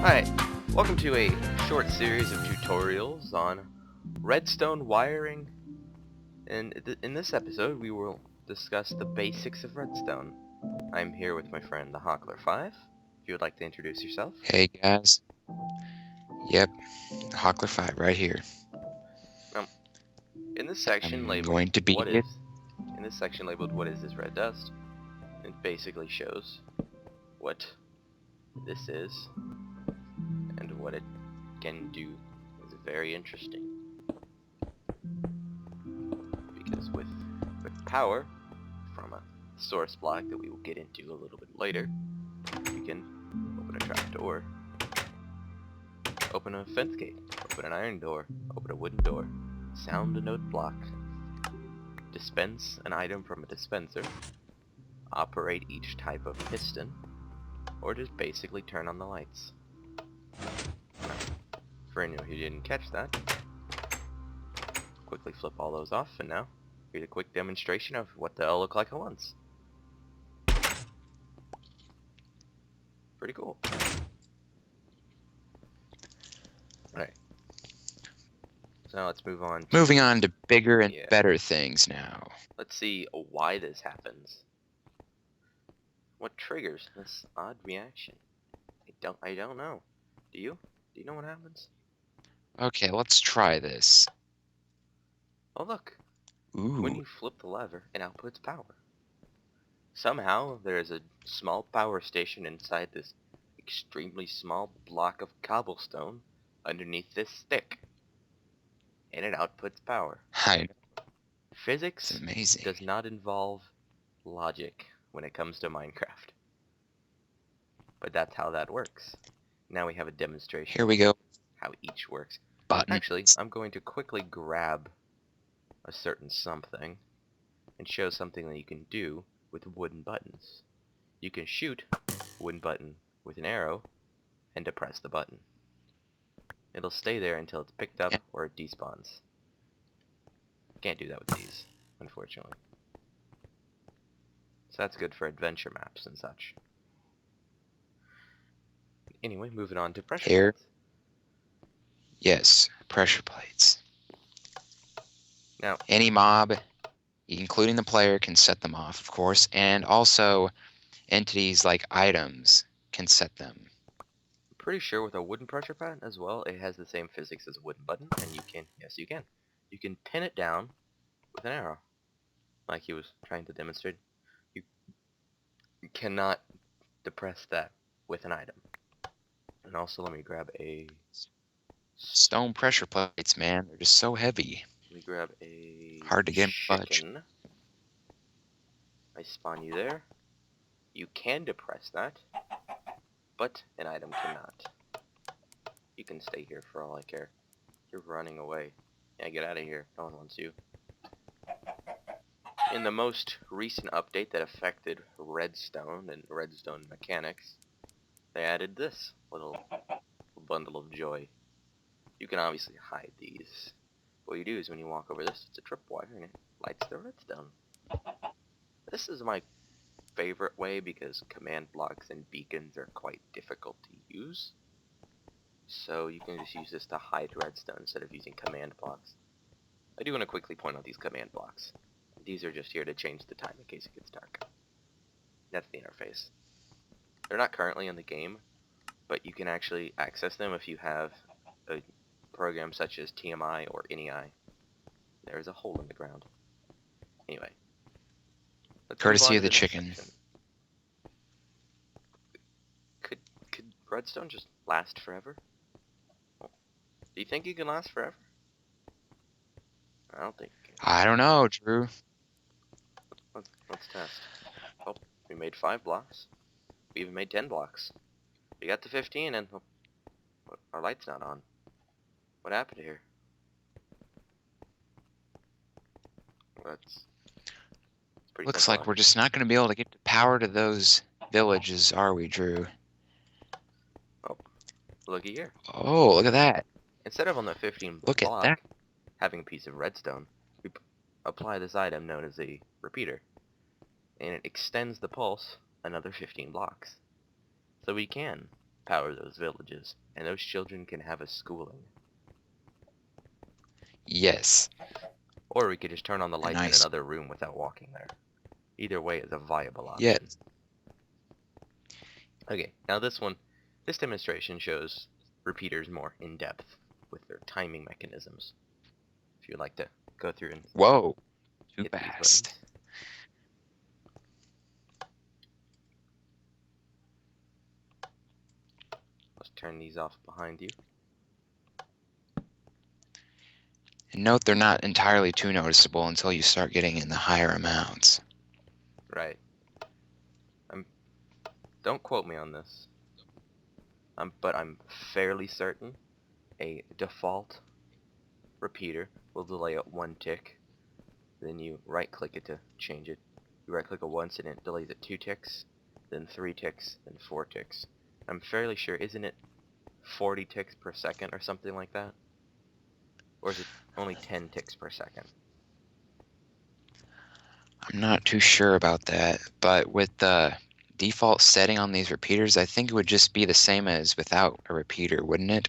Hi, welcome to a short series of tutorials on redstone wiring, and in this episode we will discuss the basics of redstone. I'm here with my friend the Hockler5. If you would like to introduce yourself. Hey guys. Yep, Hockler 5 right here. Now, in this section I'm labeled going to be what it. is what is this red dust? It basically shows what this is and what it can do. It's very interesting because with power from a source block that we will get into a little bit later, you can open a trap door, open a fence gate, open an iron door, open a wooden door, sound a note block, dispense an item from a dispenser, operate each type of piston, or just basically turn on the lights. For anyone who didn't catch that, quickly flip all those off, and now here's a quick demonstration of what they'll look like at once. Pretty cool. Alright. So now let's move on to... Moving on to bigger and better things now. Let's see why this happens. What triggers this odd reaction? I don't know. Do you? Do you know what happens? Okay, let's try this. Oh look. Ooh. When you flip the lever, it outputs power. Somehow there is a small power station inside this extremely small block of cobblestone underneath this stick. And it outputs power. Hi. Physics It's amazing. does not involve logic when it comes to Minecraft. But that's how that works. Now we have a demonstration. Here we go. How each works. Button. Actually, I'm going to quickly grab a certain something and show something that you can do with wooden buttons. You can shoot a wooden button with an arrow and depress the button. It'll stay there until it's picked up or it despawns. Can't do that with these, unfortunately. So that's good for adventure maps and such. Anyway, moving on to pressure plates. Yes, pressure plates. Now, any mob, including the player, can set them off, of course, and also entities like items can set them. I'm pretty sure with a wooden pressure pad as well, it has the same physics as a wooden button, and you can, yes you can pin it down with an arrow, like he was trying to demonstrate. You cannot depress that with an item. And also, let me grab a stone pressure plates, man. They're just so heavy. Let me grab a hard to get budge. I spawn you there. You can depress that, but an item cannot. You can stay here for all I care. You're running away. Yeah, get out of here. No one wants you. In the most recent update that affected Redstone and Redstone mechanics, they added this little bundle of joy. You can obviously hide these. What you do is when you walk over this, it's a tripwire and it lights the redstone. This is my favorite way because command blocks and beacons are quite difficult to use. So you can just use this to hide redstone instead of using command blocks. I do want to quickly point out these command blocks. These are just here to change the time in case it gets dark. That's the interface. They're not currently in the game, but you can actually access them if you have a program such as TMI or NEI. There's a hole in the ground. Anyway. Courtesy of the chicken. Could redstone just last forever? Do you think you can last forever? I don't think it can. I don't know, Drew. Let's test. Oh, we made 5 blocks. We even made 10 blocks. We got to 15 and our light's not on. What happened here? Looks like we're just not going to be able to get the power to those villages, are we, Drew? Oh, looky here. Oh, look at that. Instead of on the 15 block having a piece of redstone, we apply this item known as a repeater. And it extends the pulse another 15 blocks. So we can power those villages, and those children can have a schooling. Yes. Or we could just turn on the lights in Nice. another room without walking there. Either way is a viable option. Yes. Okay, now this demonstration shows repeaters more in depth with their timing mechanisms. If you'd like to go through and Whoa. Too hit these fast. buttons. Let's turn these off behind you. And note they're not entirely too noticeable until you start getting in the higher amounts. Right. Don't quote me on this. But I'm fairly certain a default repeater will delay it 1 tick. Then you right click it to change it. You right click it once and it delays it 2 ticks, then 3 ticks, then 4 ticks. I'm fairly sure, isn't it 40 ticks per second or something like that? Or is it only 10 ticks per second? I'm not too sure about that, but with the default setting on these repeaters, I think it would just be the same as without a repeater, wouldn't it?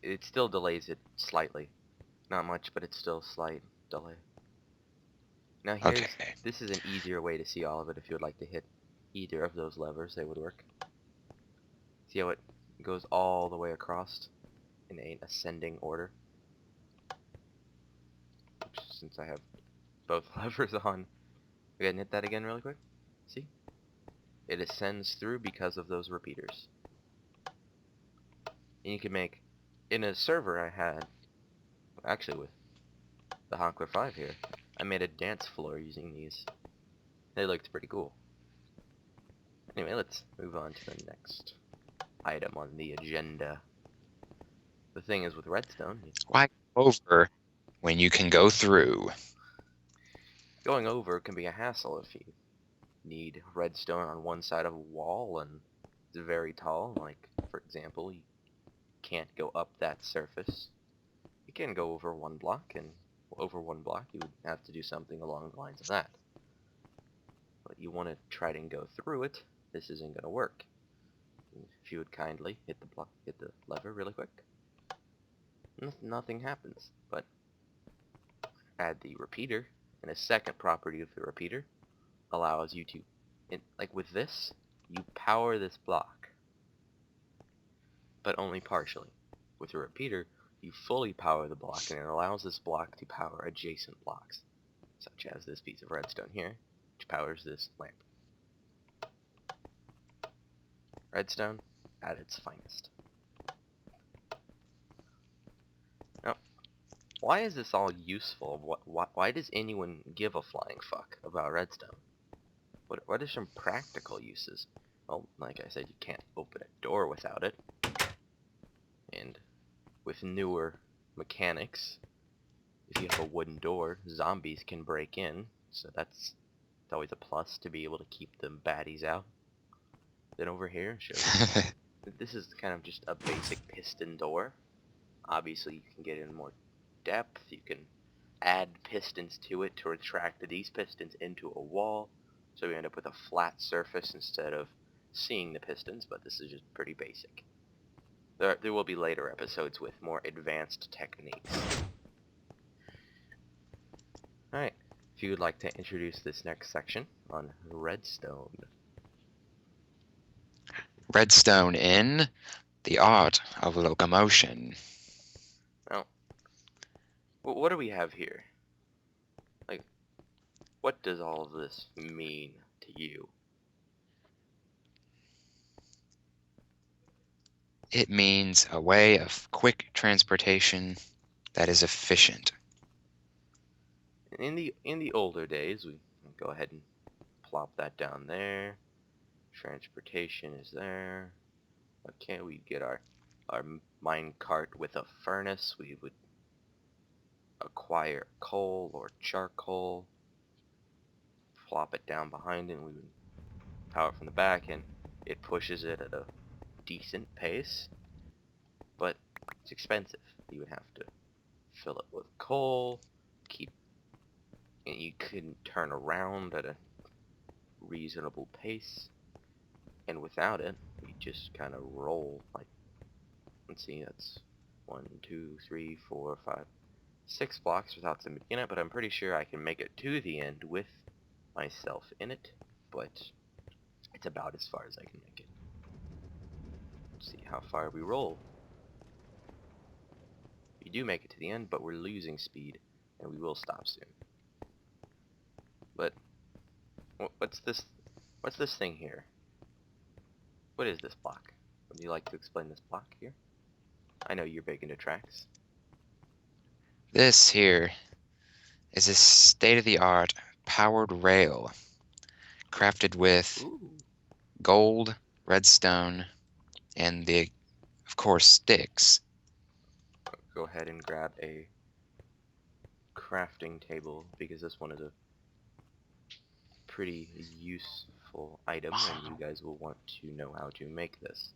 It still delays it slightly. Not much, but it's still a slight delay. Now Okay. this is an easier way to see all of it. If you would like to hit either of those levers, they would work. See how it goes all the way across in an ascending order? Oops, since I have both levers on. Go ahead and hit that again really quick. See? It ascends through because of those repeaters. And you can make, in a server I had, actually with the Honkler 5 here, I made a dance floor using these. They looked pretty cool. Anyway, let's move on to the next item on the agenda. The thing is with redstone, Why go over when you can go through? going over can be a hassle if you need redstone on one side of a wall and it's very tall. Like, for example, you can't go up that surface. You can go over 1 block, and over 1 block you would have to do something along the lines of that. But you want to try and go through it, this isn't going to work. If you would kindly hit the lever really quick, nothing happens. But add the repeater, and a second property of the repeater allows you to, like with this, you power this block, but only partially. With the repeater, you fully power the block, and it allows this block to power adjacent blocks, such as this piece of redstone here, which powers this lamp. Redstone at its finest. Now, why is this all useful? Why does anyone give a flying fuck about redstone? What are some practical uses? Well, like I said, you can't open a door without it. And with newer mechanics, if you have a wooden door, zombies can break in, so it's always a plus to be able to keep the baddies out. Then over here shows that this is kind of just a basic piston door. Obviously, you can get in more depth. You can add pistons to it to retract these pistons into a wall, so we end up with a flat surface instead of seeing the pistons, but this is just pretty basic. There will be later episodes with more advanced techniques. Alright, if you would like to introduce this next section on redstone. Redstone in the art of locomotion. Now, what do we have here? Like, what does all of this mean to you? It means a way of quick transportation that is efficient. In the older days, we go ahead and plop that down there. Transportation is there. Okay, we get our mine cart with a furnace. We would acquire coal or charcoal, plop it down behind it, and we would power it from the back, and it pushes it at a decent pace, but it's expensive. You would have to fill it with coal, and you couldn't turn around at a reasonable pace. And without it, we just kind of roll. Like, let's see, that's 6 blocks without somebody in it, but I'm pretty sure I can make it to the end with myself in it, but it's about as far as I can make it. Let's see how far we roll. We do make it to the end, but we're losing speed, and we will stop soon. But what's this? What's this thing here? What is this block? Would you like to explain this block here? I know you're big into tracks. This here is a state-of-the-art powered rail crafted with Ooh. gold, redstone, and of course, sticks. Go ahead and grab a crafting table because this one is a pretty useful item and you guys will want to know how to make this.